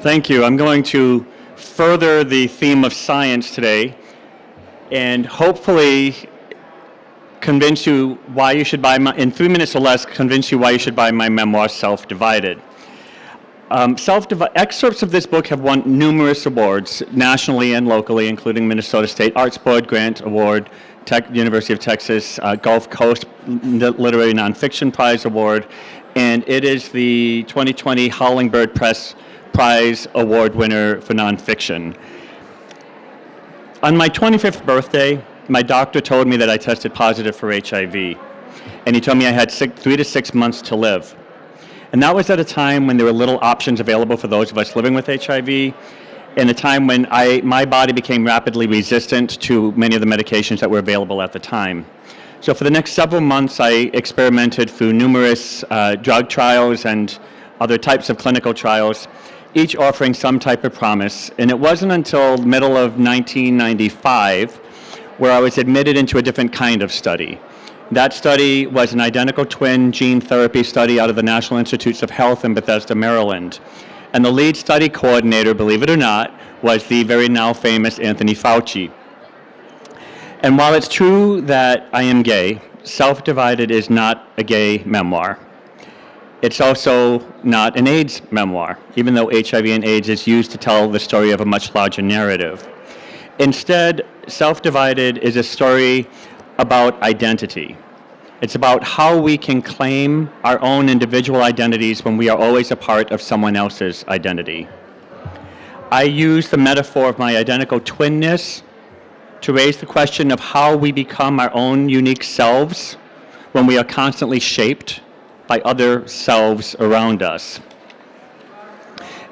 Thank you. I'm going to further the theme of science today and hopefully convince you why you should buy in 3 minutes or less, convince you why you should buy my memoir, Self-Divided. Excerpts of this book have won numerous awards, nationally and locally, including Minnesota State Arts Board Grant Award, University of Texas Gulf Coast Literary Nonfiction Prize Award, and it is the 2020 Howling Bird Press Prize Award winner for nonfiction. On my 25th birthday, my doctor told me that I tested positive for HIV, and he told me I had 3 to 6 months to live. And that was at a time when there were little options available for those of us living with HIV, and a time when my body became rapidly resistant to many of the medications that were available at the time. So for the next several months, I experimented through numerous drug trials and other types of clinical trials, each offering some type of promise. And it wasn't until the middle of 1995 where I was admitted into a different kind of study. That study was an identical twin gene therapy study out of the National Institutes of Health in Bethesda, Maryland. And the lead study coordinator, believe it or not, was the very now famous Anthony Fauci. And while it's true that I am gay, Self-Divided is not a gay memoir. It's also not an AIDS memoir, even though HIV and AIDS is used to tell the story of a much larger narrative. Instead, Self-Divided is a story about identity. It's about how we can claim our own individual identities when we are always a part of someone else's identity. I use the metaphor of my identical twinness to raise the question of how we become our own unique selves when we are constantly shaped by other selves around us.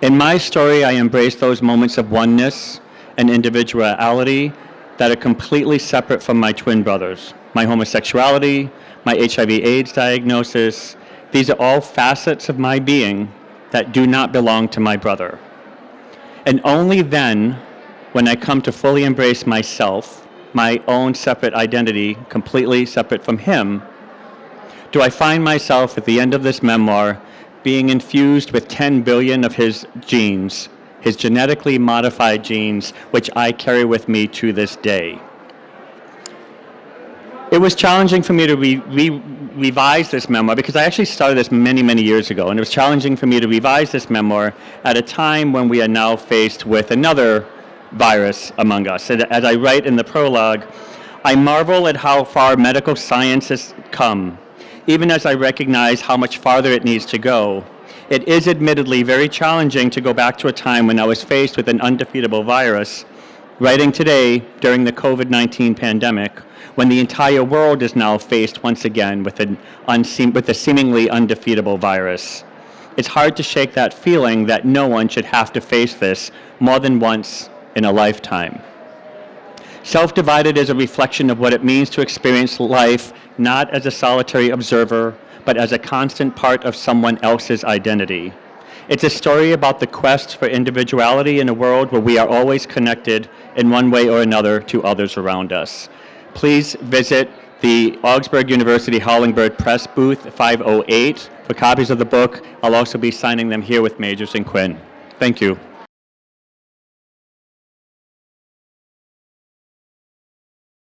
In my story, I embrace those moments of oneness and individuality that are completely separate from my twin brothers. My homosexuality, my HIV/AIDS diagnosis, these are all facets of my being that do not belong to my brother. And only then, when I come to fully embrace myself, my own separate identity, completely separate from him, do I find myself at the end of this memoir being infused with 10 billion of his genes, his genetically modified genes, which I carry with me to this day. It was challenging for me to revise this memoir because I actually started this many, many years ago, and it was challenging for me to revise this memoir at a time when we are now faced with another virus among us. And as I write in the prologue, I marvel at how far medical science has come. Even as I recognize how much farther it needs to go, it is admittedly very challenging to go back to a time when I was faced with an undefeatable virus, writing today during the COVID-19 pandemic, when the entire world is now faced once again with a seemingly undefeatable virus. It's hard to shake that feeling that no one should have to face this more than once in a lifetime. Self-Divided is a reflection of what it means to experience life not as a solitary observer, but as a constant part of someone else's identity. It's a story about the quest for individuality in a world where we are always connected in one way or another to others around us. Please visit the Augsburg University Howling Bird Press booth 508 for copies of the book. I'll also be signing them here with Majors and Quinn. Thank you.